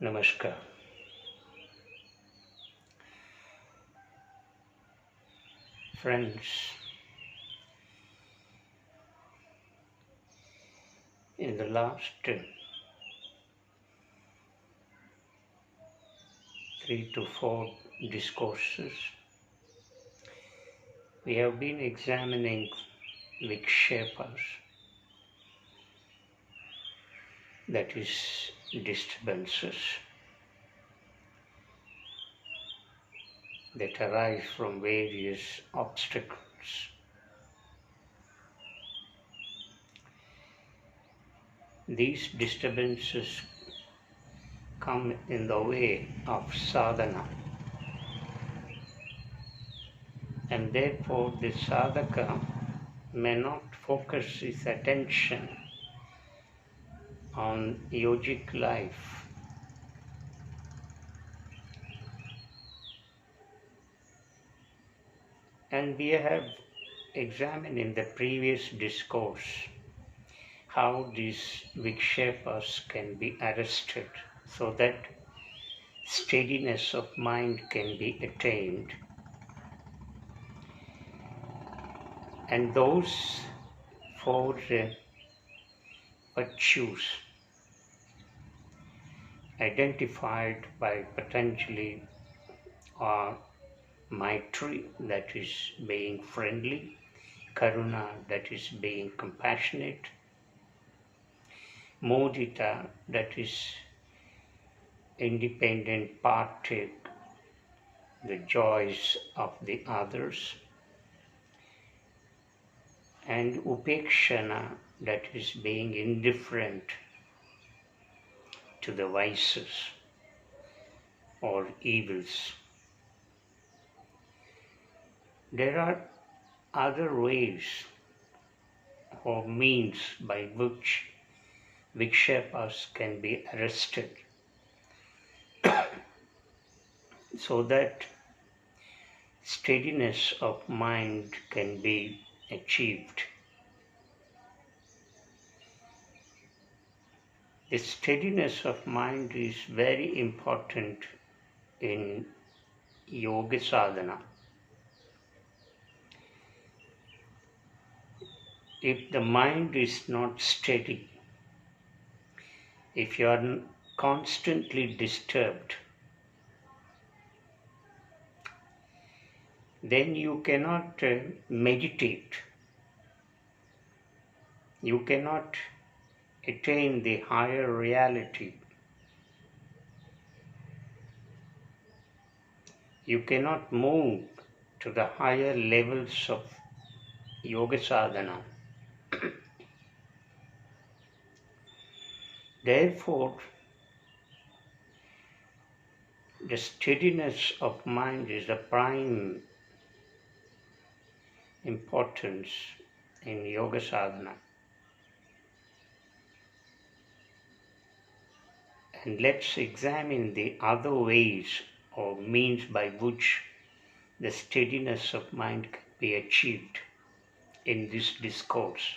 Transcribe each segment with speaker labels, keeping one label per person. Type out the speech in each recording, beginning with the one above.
Speaker 1: Namaskar. Friends, in the last 3 to 4 discourses, we have been examining Vikshepas, that is, disturbances that arise from various obstacles. These disturbances come in the way of sadhana, and therefore the sadhaka may not focus his attention on yogic life. And we have examined in the previous discourse how these Vikshepas can be arrested so that steadiness of mind can be attained. And those 4 virtues identified by Patanjali are Maitri, that is being friendly, Karuna, that is being compassionate, Mudita, that is independent partake the joys of the others, and Upekshana, that is being indifferent to the vices or evils. There are other ways or means by which Vikshepas can be arrested so that steadiness of mind can be achieved. The steadiness of mind is very important in yoga sadhana. If the mind is not steady, if you are constantly disturbed, then you cannot meditate. You cannot attain the higher reality. You cannot move to the higher levels of yoga sadhana. Therefore, the steadiness of mind is the prime importance in yoga sadhana. And let's examine the other ways or means by which the steadiness of mind can be achieved in this discourse.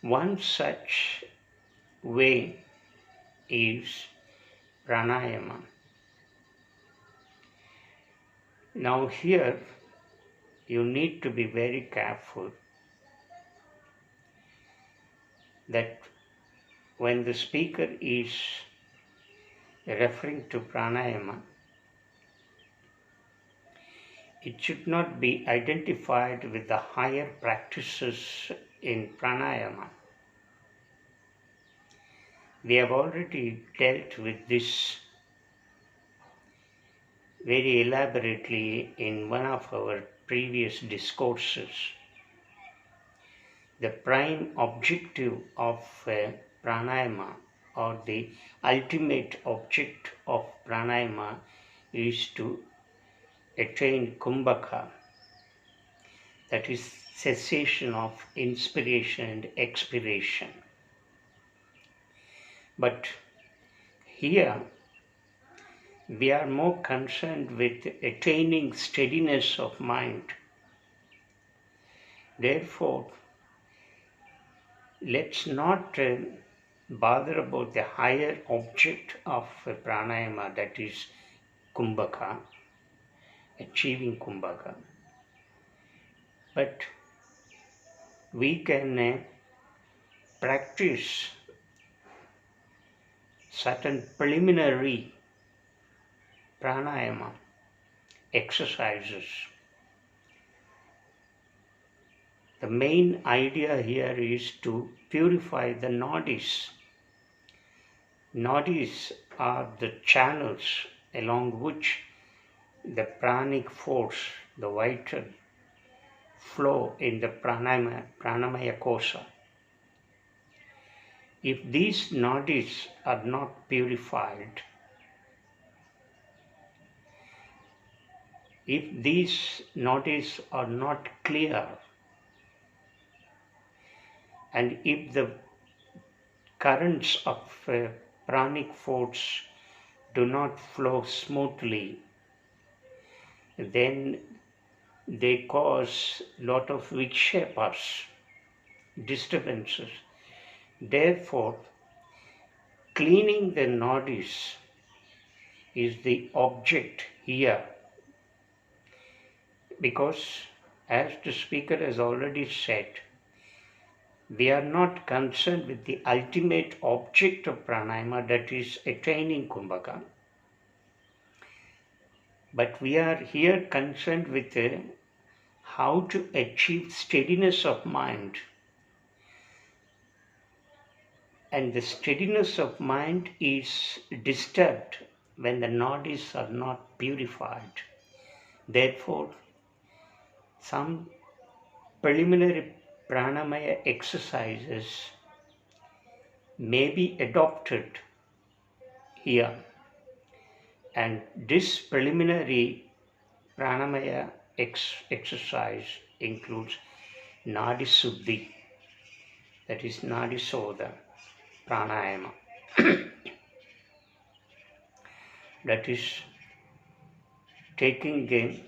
Speaker 1: One such way is pranayama. Now here you need to be very careful that when the speaker is referring to pranayama, it should not be identified with the higher practices in pranayama. We have already dealt with this very elaborately in one of our previous discourses. The prime objective of pranayama, or the ultimate object of pranayama, is to attain kumbhaka, that is cessation of inspiration and expiration. But here we are more concerned with attaining steadiness of mind. Therefore, let's not bother about the higher object of pranayama, that is kumbhaka, achieving kumbhaka. But we can practice certain preliminary pranayama exercises. The main idea here is to purify the nadis. Nadis are the channels along which the pranic force, the vital flow in the pranamaya kosha. If these nadis are not purified, if these nadis are not clear, and if the currents of pranic force do not flow smoothly, then they cause lot of Vikshepas, disturbances. Therefore, cleaning the nadis is the object here, because as the speaker has already said, we are not concerned with the ultimate object of pranayama, that is attaining kumbhaka. But we are here concerned with how to achieve steadiness of mind. And the steadiness of mind is disturbed when the nadis are not purified. Therefore, some preliminary pranamaya exercises may be adopted here. And this preliminary pranamaya exercise includes nadi suddhi, that is nadi sodha pranayama. That is taking a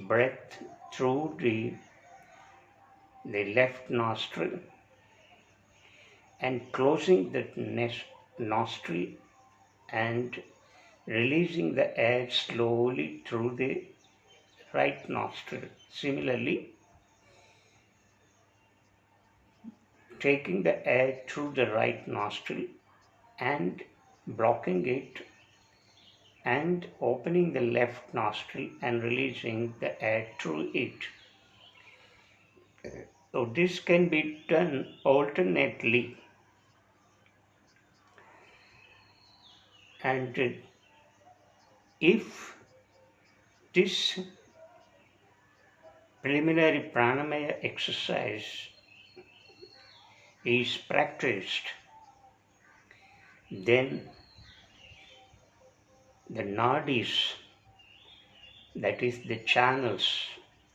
Speaker 1: breath through the left nostril and closing the nostril and releasing the air slowly through the right nostril. Similarly, taking the air through the right nostril and blocking it and opening the left nostril and releasing the air through it. So this can be done alternately, and if this preliminary pranamaya exercise is practiced, then the nadis, that is the channels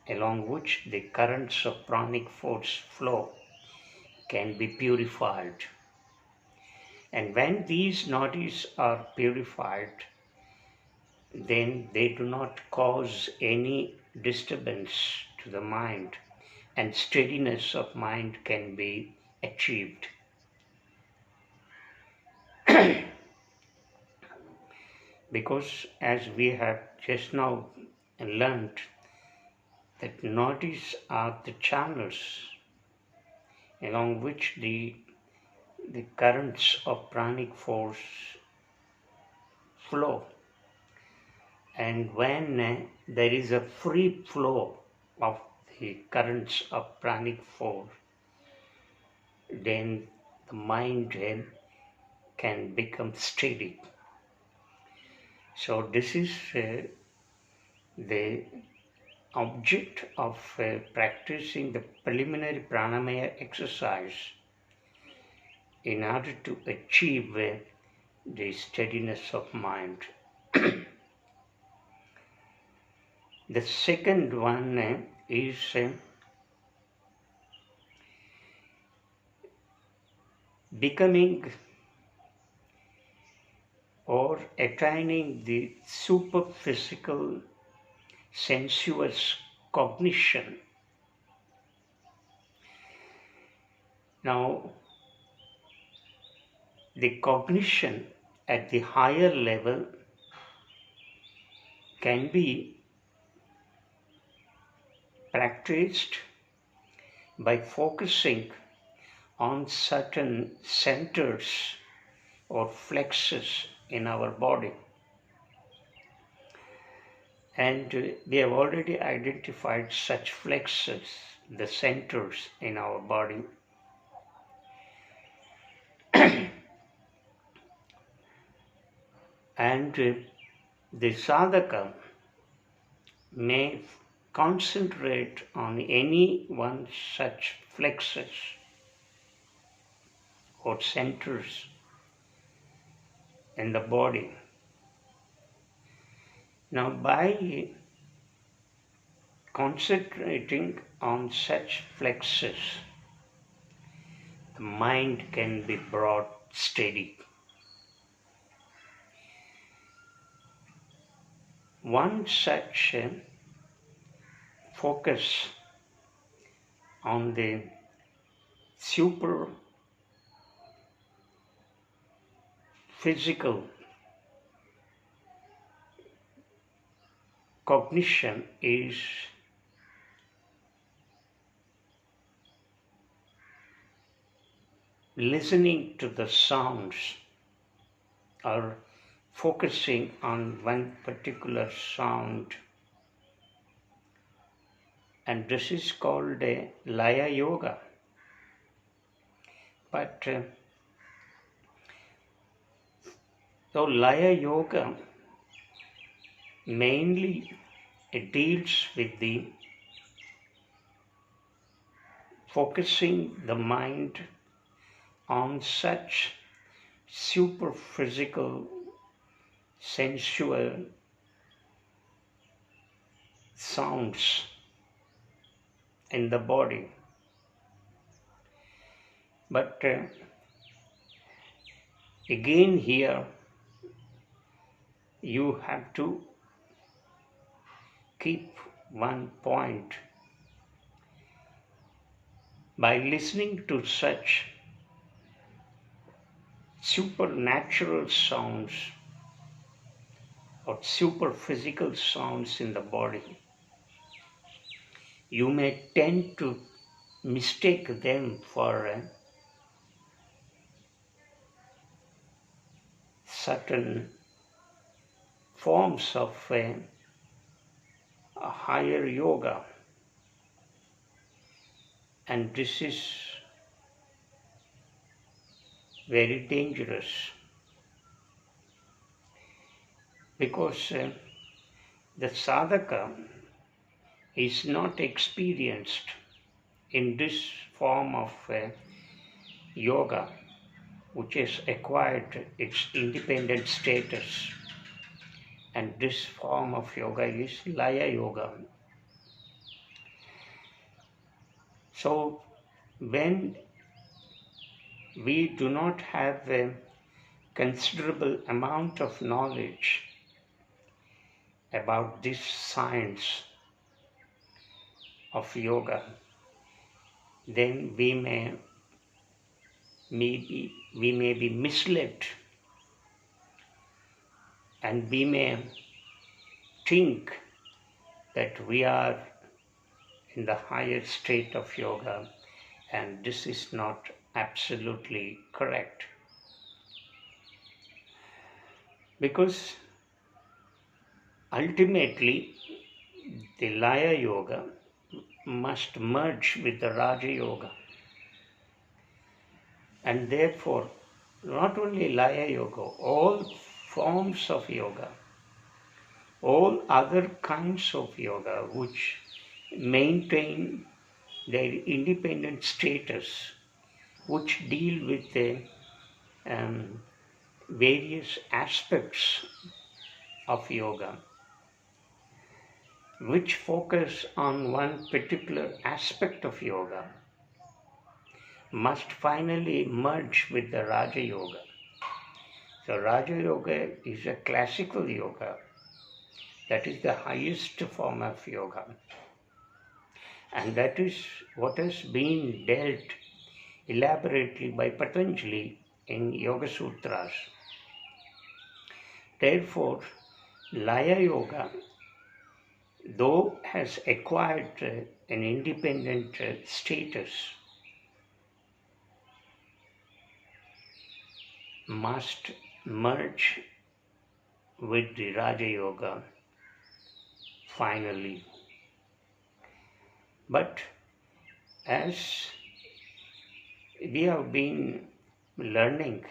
Speaker 1: along which the currents of pranic force flow, can be purified. And when these nadis are purified, then they do not cause any disturbance to the mind, and steadiness of mind can be achieved. Because as we have just now learnt, that nadis are the channels along which the currents of pranic force flow. And when there is a free flow of the currents of pranic force, then the mind can become steady. So this is the object of practicing the preliminary pranamaya exercise in order to achieve the steadiness of mind. The second one is becoming or attaining the superphysical sensuous cognition. Now, the cognition at the higher level can be practiced by focusing on certain centers or flexes in our body. And we have already identified such flexes, the centers in our body. And the sadhaka may concentrate on any one such flexus or centers in the body. Now, by concentrating on such flexus, the mind can be brought steady. One such focus on the super physical cognition is listening to the sounds or focusing on one particular sound, and this is called a laya yoga. But so laya yoga mainly it deals with the focusing the mind on such super physical, sensual sounds in the body. But again here you have to keep one point. By listening to such supernatural sounds or super physical sounds in the body, you may tend to mistake them for certain forms of a higher yoga, and this is very dangerous because the sadhaka is not experienced in this form of yoga, which has acquired its independent status, and this form of yoga is laya yoga. So when we do not have a considerable amount of knowledge about this science of yoga, then we may be misled, and we may think that we are in the higher state of yoga, and this is not absolutely correct. Because ultimately the laya yoga must merge with the raja yoga, and therefore not only laya yoga, all forms of yoga, all other kinds of yoga which maintain their independent status, which deal with the various aspects of yoga, which focus on one particular aspect of yoga, must finally merge with the Raja Yoga. So Raja Yoga is a classical yoga, that is the highest form of yoga, and that is what has been dealt elaborately by Patanjali in Yoga Sutras. Therefore, laya yoga, though has acquired an independent status, must merge with the Raja Yoga finally. But as we have been learning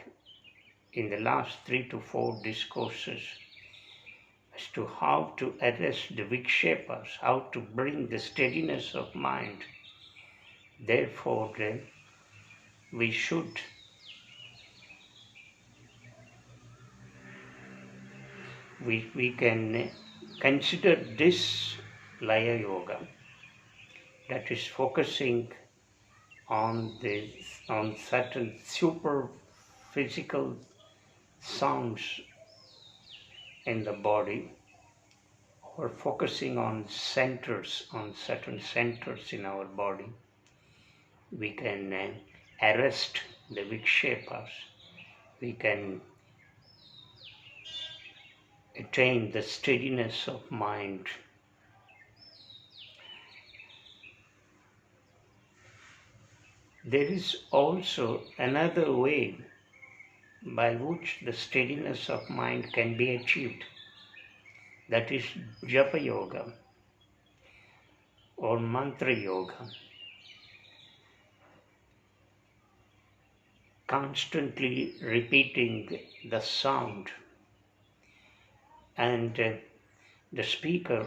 Speaker 1: in the last 3 to 4 discourses as to how to arrest the Vikshepas, how to bring the steadiness of mind, therefore we should we can consider this laya yoga, that is focusing on certain super physical sounds in the body, or focusing on certain centers in our body. We can arrest the Vikshepas. We can attain the steadiness of mind. There is also another way by which the steadiness of mind can be achieved. That is Japa Yoga or Mantra Yoga. Constantly repeating the sound, and the speaker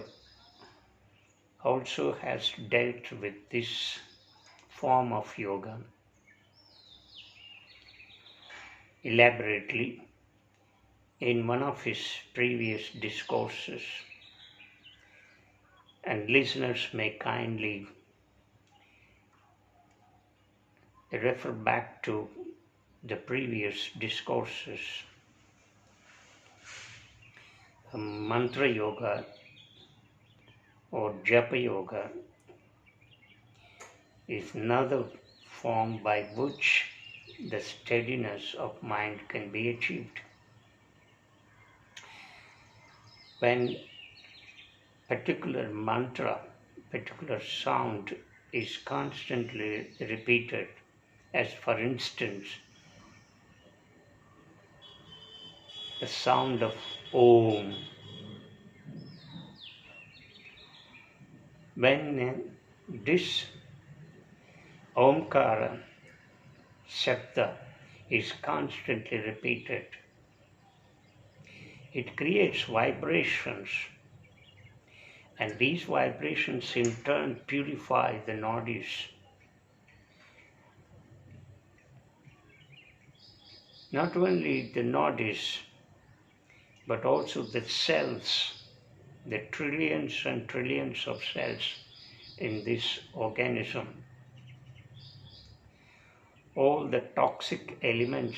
Speaker 1: also has dealt with this form of yoga elaborately in one of his previous discourses, and listeners may kindly refer back to the previous discourses. Mantra Yoga or Japa Yoga is another form by which the steadiness of mind can be achieved. When particular mantra, particular sound is constantly repeated, as for instance, the sound of Om. When this Omkara Shabda is constantly repeated, it creates vibrations, and these vibrations in turn purify the nadis. Not only the nadis, but also the cells, the trillions and trillions of cells in this organism. All the toxic elements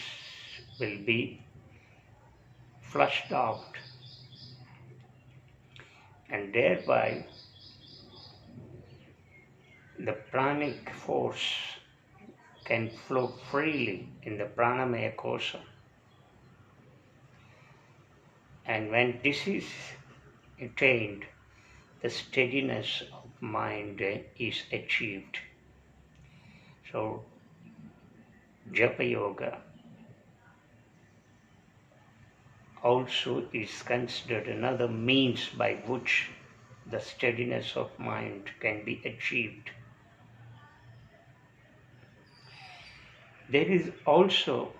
Speaker 1: will be flushed out, and thereby the pranic force can flow freely in the pranamaya kosha. And when this is attained, the steadiness of mind is achieved. So, Japa Yoga also is considered another means by which the steadiness of mind can be achieved. There is also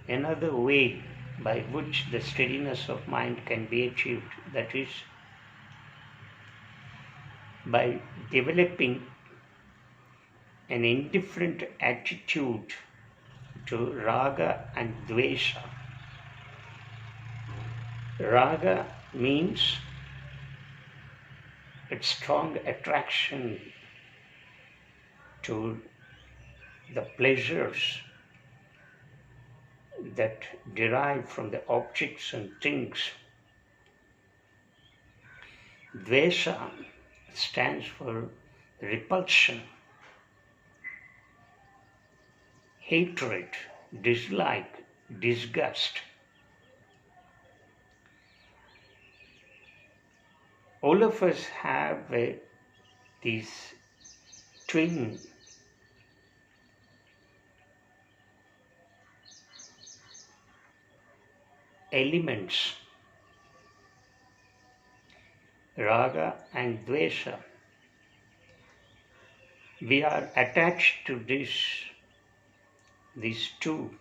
Speaker 1: another way by which the steadiness of mind can be achieved, that is by developing an indifferent attitude to Raga and Dvesha. Raga means a strong attraction to the pleasures that derive from the objects and things. Dvesha stands for repulsion, hatred, dislike, disgust. All of us have these twin elements, Raga and Dvesha. We are attached to these two.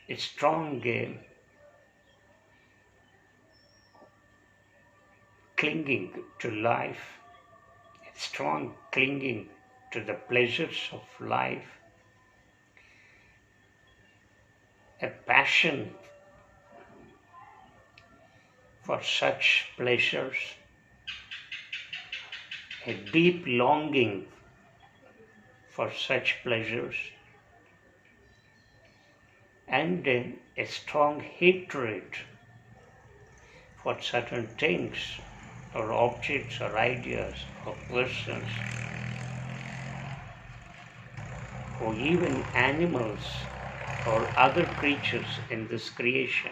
Speaker 1: A strong clinging to life, a strong clinging to the pleasures of life, a passion for such pleasures, a deep longing for such pleasures, and a strong hatred for certain things or objects or ideas or persons or even animals or other creatures in this creation.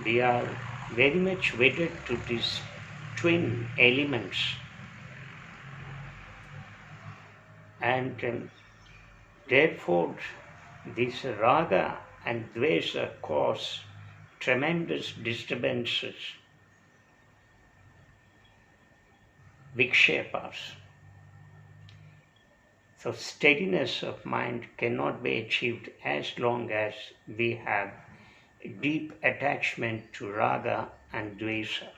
Speaker 1: We are very much wedded to these twin elements, and therefore this Raga and Dvesha cause tremendous disturbances, Vikshepas. So steadiness of mind cannot be achieved as long as we have deep attachment to Raga and Dvesha.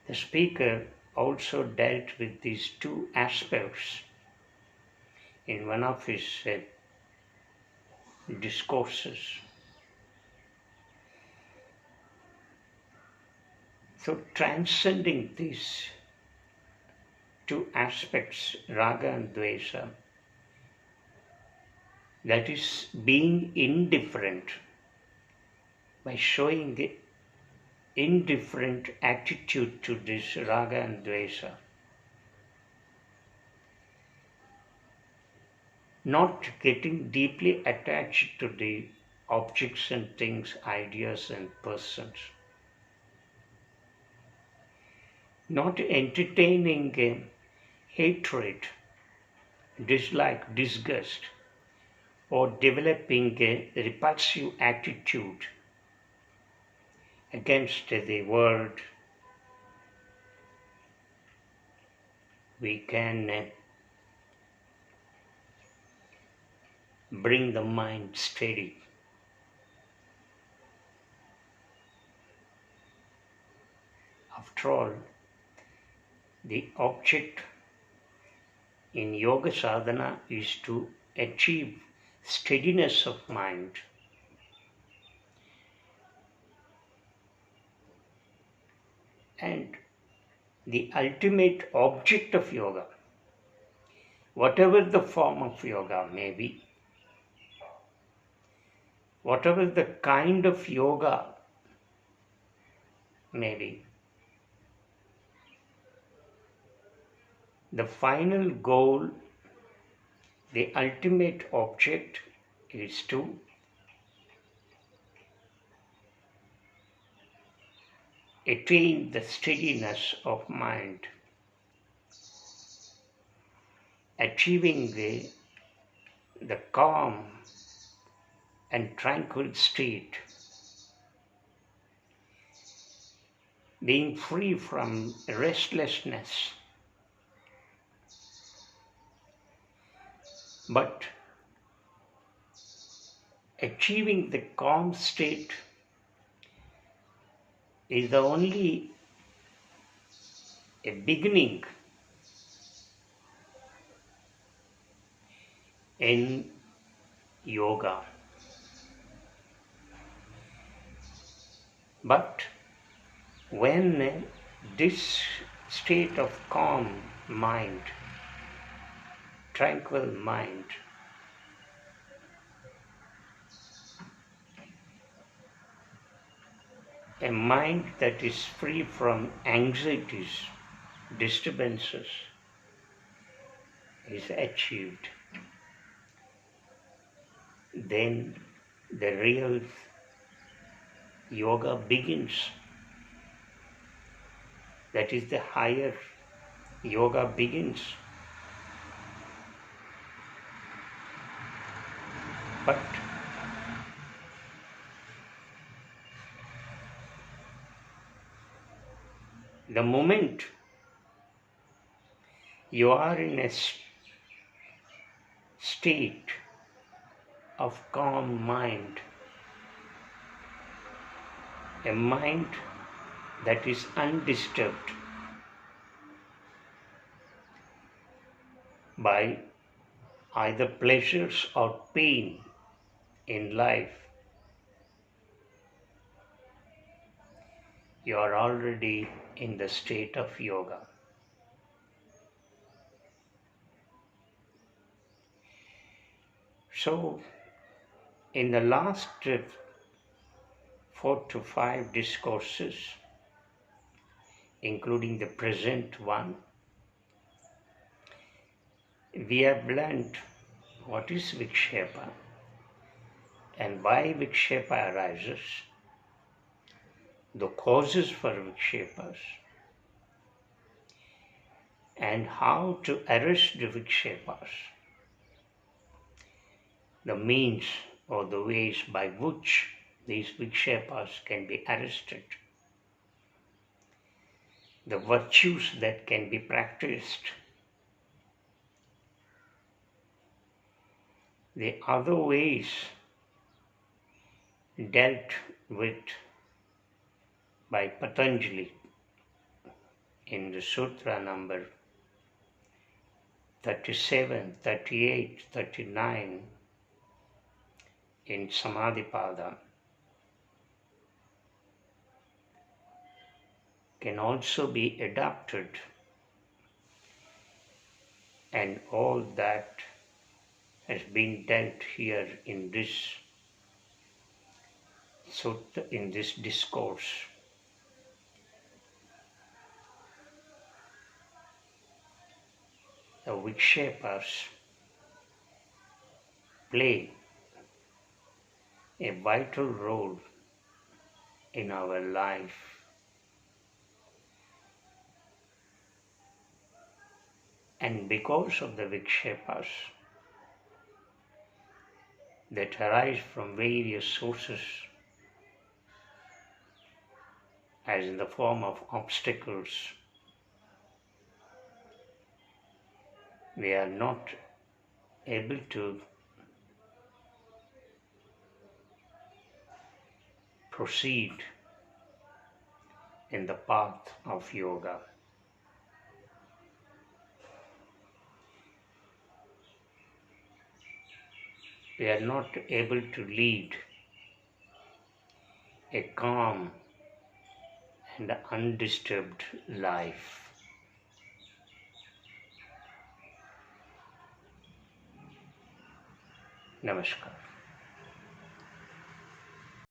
Speaker 1: The speaker also dealt with these two aspects in one of his discourses. So transcending these two aspects, Raga and Dvesha, that is being indifferent, by showing the indifferent attitude to this Raga and Dvesha, not getting deeply attached to the objects and things, ideas and persons, not entertaining hatred, dislike, disgust, or developing a repulsive attitude against the world. We can bring the mind steady. After all, the object in yoga sadhana is to achieve steadiness of mind. And the ultimate object of yoga, whatever the form of yoga may be, whatever the kind of yoga may be, the final goal, the ultimate object is to attain the steadiness of mind, achieving the calm and tranquil state, being free from restlessness. But achieving the calm state is the only a beginning in yoga. But when this state of calm mind, tranquil mind, a mind that is free from anxieties, disturbances, is achieved, then the real yoga begins. That is, the higher yoga begins. But the moment you are in a state of calm mind, a mind that is undisturbed by either pleasures or pain in life, you are already in the state of yoga. So, in the last 4 to 5 discourses, including the present one, we have learned what is Vikshepa and why Vikshepa arises, the causes for Vikshepas, and how to arrest the Vikshepas, the means or the ways by which these Vikshepas can be arrested, the virtues that can be practiced, the other ways dealt with by Patanjali in the sutra number 37, 38, 39 in Samadhipada, can also be adapted, and all that has been dealt here in this sutta, in this discourse. The Vikshepas play a vital role in our life. And because of the Vikshepas that arise from various sources, as in the form of obstacles, we are not able to proceed in the path of yoga. We are not able to lead a calm and undisturbed life. Namaskar.